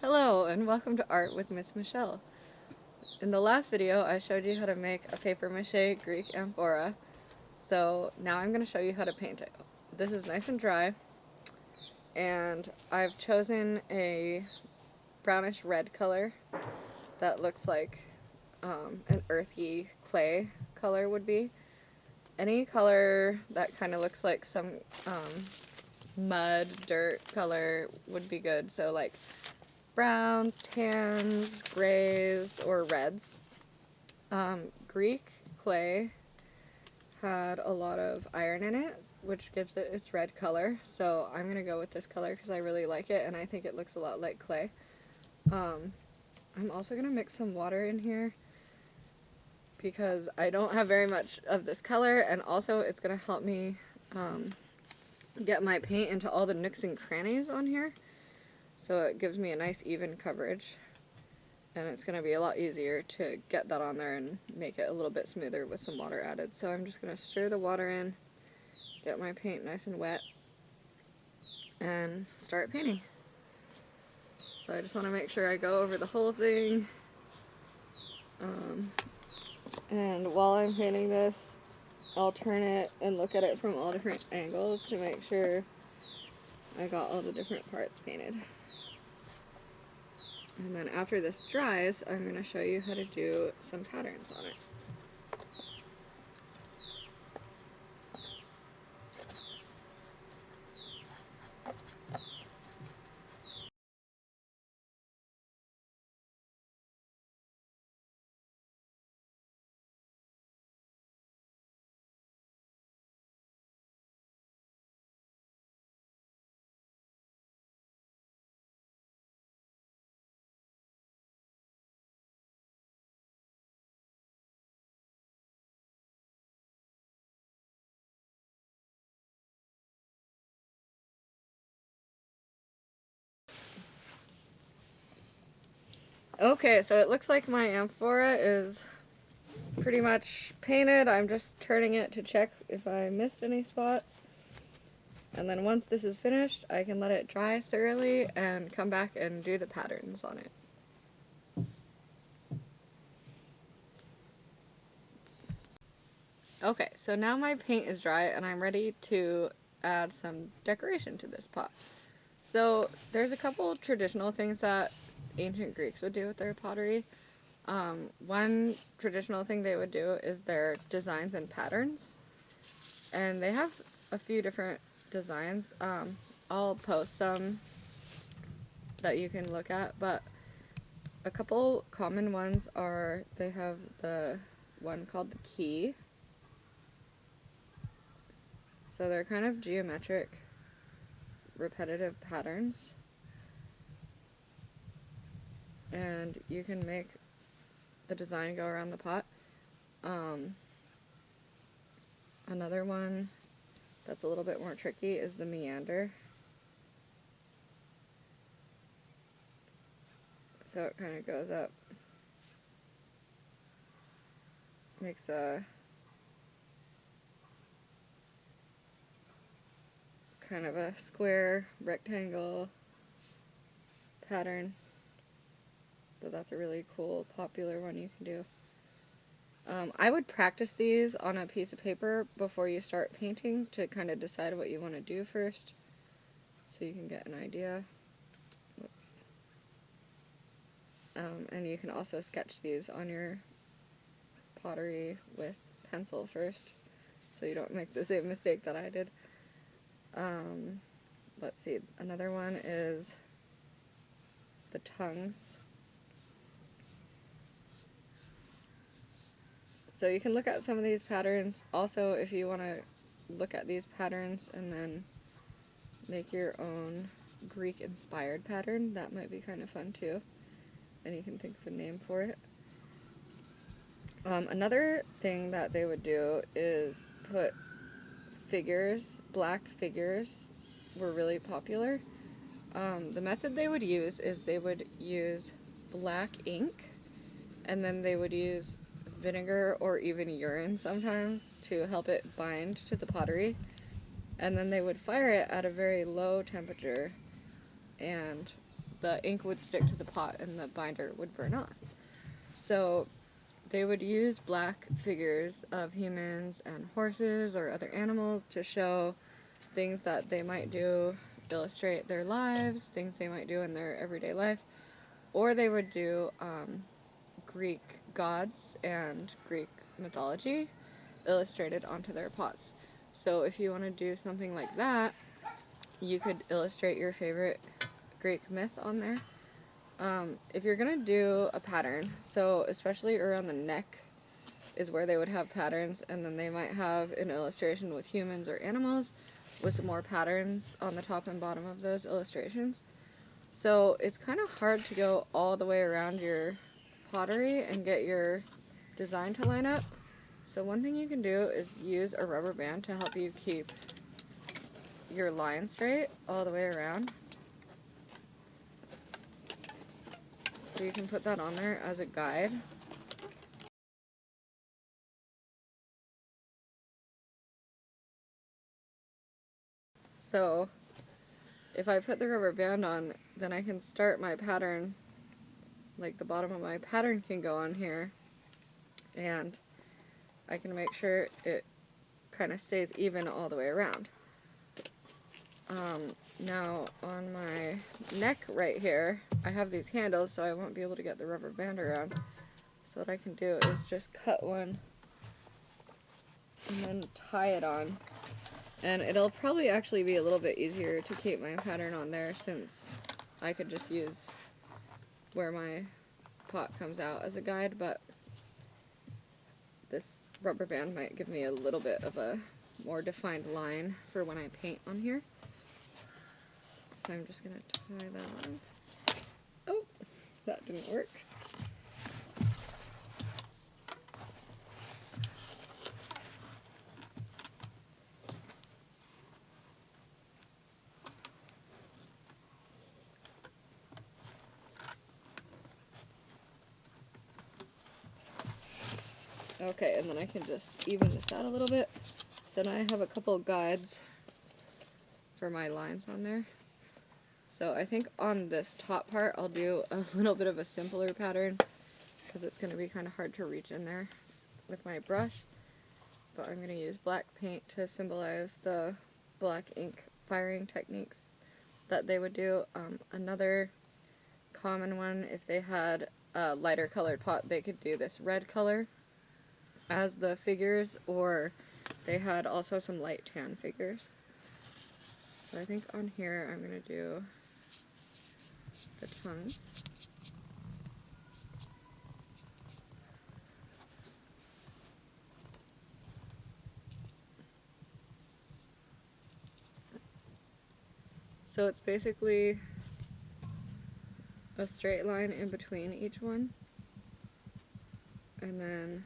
Hello and welcome to Art with Miss Michelle. In the last video I showed you how to make a paper mache Greek amphora, so now I'm going to show you how to paint it. This is nice and dry, and I've chosen a brownish red color that looks like an earthy clay color would be. Any color that kind of looks like some mud, dirt color would be good, so like browns, tans, grays, or reds. Greek clay had a lot of iron in it, which gives it its red color, so I'm going to go with this color because I really like it and I think it looks a lot like clay. I'm also going to mix some water in here because I don't have very much of this color, and also it's going to help me get my paint into all the nooks and crannies on here. So it gives me a nice even coverage, and it's going to be a lot easier to get that on there and make it a little bit smoother with some water added. So I'm just going to stir the water in, get my paint nice and wet, and start painting. So I just want to make sure I go over the whole thing. And while I'm painting this, I'll turn it and look at it from all different angles to make sure I got all the different parts painted. And then after this dries, I'm going to show you how to do some patterns on it. Okay, so it looks like my amphora is pretty much painted. I'm just turning it to check if I missed any spots. And then once this is finished, I can let it dry thoroughly and come back and do the patterns on it. Okay, so now my paint is dry and I'm ready to add some decoration to this pot. So there's a couple traditional things that ancient Greeks would do with their pottery. One traditional thing they would do is their designs and patterns. And they have a few different designs. I'll post some that you can look at, but a couple common ones are, they have the one called the key. So they're kind of geometric, repetitive patterns. And you can make the design go around the pot. Another one that's a little bit more tricky is the meander. So it kind of goes up, makes a kind of a square rectangle pattern. So that's a really cool, popular one you can do. I would practice these on a piece of paper before you start painting to kind of decide what you want to do first, so you can get an idea. Whoops. And you can also sketch these on your pottery with pencil first, so you don't make the same mistake that I did. Let's see, another one is the tongues. So you can look at some of these patterns. Also, if you want to look at these patterns and then make your own Greek inspired pattern, that might be kind of fun too. And you can think of a name for it. Another thing that they would do is put figures, black figures were really popular. The method they would use is they would use black ink, and then they would use vinegar or even urine sometimes to help it bind to the pottery, and then they would fire it at a very low temperature, and the ink would stick to the pot and the binder would burn off. So they would use black figures of humans and horses or other animals to show things that they might do, illustrate their lives, things they might do in their everyday life, or they would do Greek gods and Greek mythology illustrated onto their pots. So if you want to do something like that, you could illustrate your favorite Greek myth on there. If you're going to do a pattern, so especially around the neck is where they would have patterns, and then they might have an illustration with humans or animals with some more patterns on the top and bottom of those illustrations. So it's kind of hard to go all the way around your pottery and get your design to line up. So one thing you can do is use a rubber band to help you keep your line straight all the way around. So you can put that on there as a guide. So if I put the rubber band on, then I can start my pattern, like the bottom of my pattern can go on here, and I can make sure it kind of stays even all the way around. Now on my neck right here, I have these handles, so I won't be able to get the rubber band around. So what I can do is just cut one and then tie it on. And it'll probably actually be a little bit easier to keep my pattern on there, since I could just use where my pot comes out as a guide, but this rubber band might give me a little bit of a more defined line for when I paint on here. So I'm just going to tie that on. Oh, that didn't work. Okay, and then I can just even this out a little bit. So now I have a couple of guides for my lines on there. So I think on this top part I'll do a little bit of a simpler pattern, because it's going to be kind of hard to reach in there with my brush. But I'm going to use black paint to symbolize the black ink firing techniques that they would do. Another common one, if they had a lighter colored pot, they could do this red color as the figures, or they had also some light tan figures. So I think on here I'm going to do the tongues. So it's basically a straight line in between each one, and then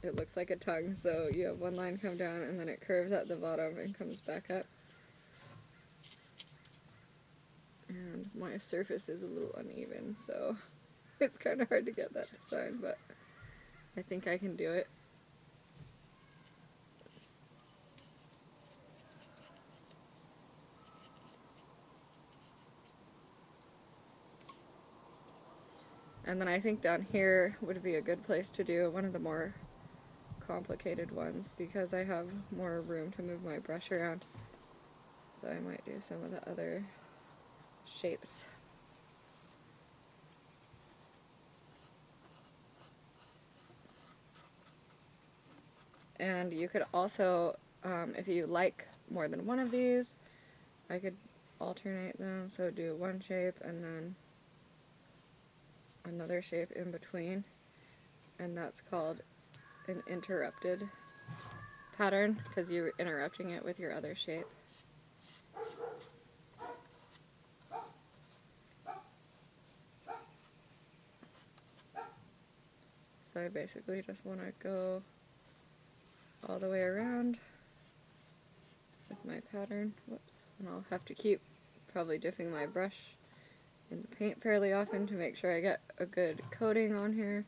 it looks like a tongue, so you have one line come down and then it curves at the bottom and comes back up. And my surface is a little uneven, so it's kind of hard to get that design, but I think I can do it. And then I think down here would be a good place to do one of the more complicated ones, because I have more room to move my brush around. So I might do some of the other shapes. And you could also, if you like more than one of these, I could alternate them, so do one shape and then another shape in between, and that's called an interrupted pattern, because you're interrupting it with your other shape. So I basically just want to go all the way around with my pattern. Whoops. And I'll have to keep probably dipping my brush in the paint fairly often to make sure I get a good coating on here.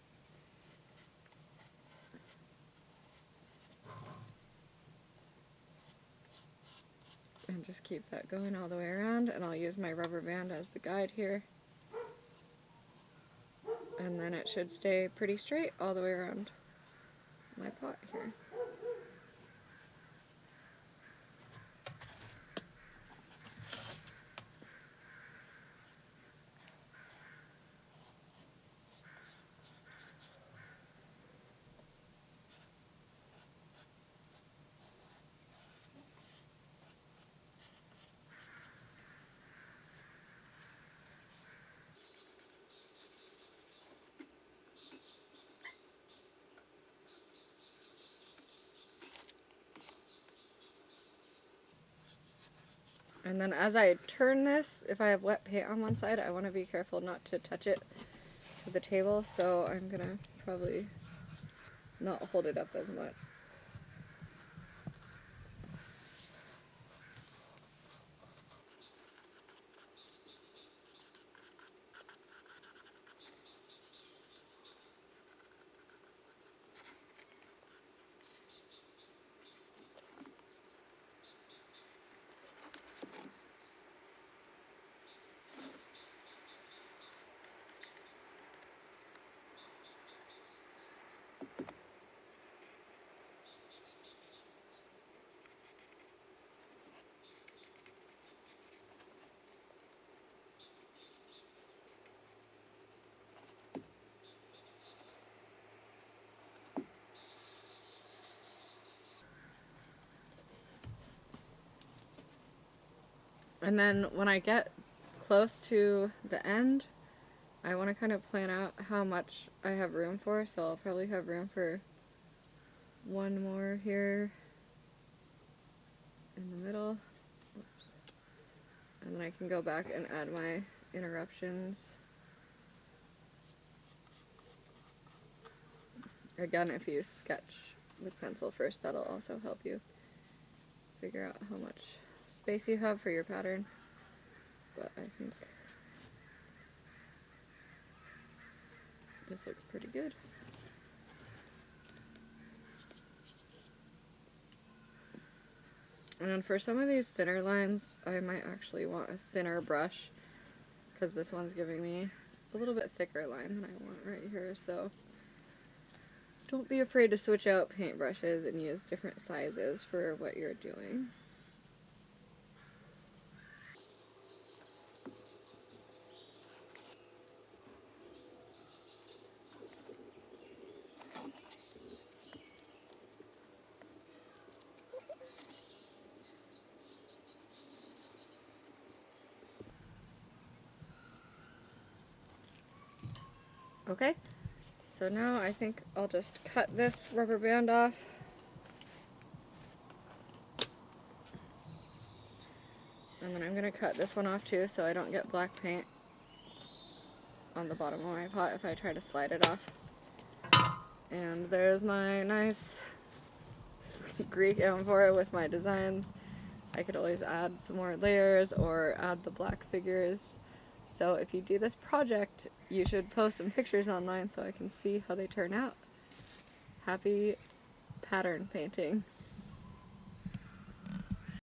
And just keep that going all the way around, and I'll use my rubber band as the guide here. And then it should stay pretty straight all the way around my pot here. And then as I turn this, if I have wet paint on one side, I want to be careful not to touch it to the table, so I'm going to probably not hold it up as much. And then when I get close to the end, I want to kind of plan out how much I have room for, so I'll probably have room for one more here in the middle. Oops. And then I can go back and add my interruptions. Again, if you sketch with pencil first, that'll also help you figure out how much space you have for your pattern. But I think this looks pretty good. And then for some of these thinner lines, I might actually want a thinner brush, because this one's giving me a little bit thicker line than I want right here, so don't be afraid to switch out paintbrushes and use different sizes for what you're doing. Okay, so now I think I'll just cut this rubber band off. And then I'm going to cut this one off too, so I don't get black paint on the bottom of my pot if I try to slide it off. And there's my nice Greek amphora with my designs. I could always add some more layers or add the black figures. So if you do this project, you should post some pictures online so I can see how they turn out. Happy pattern painting.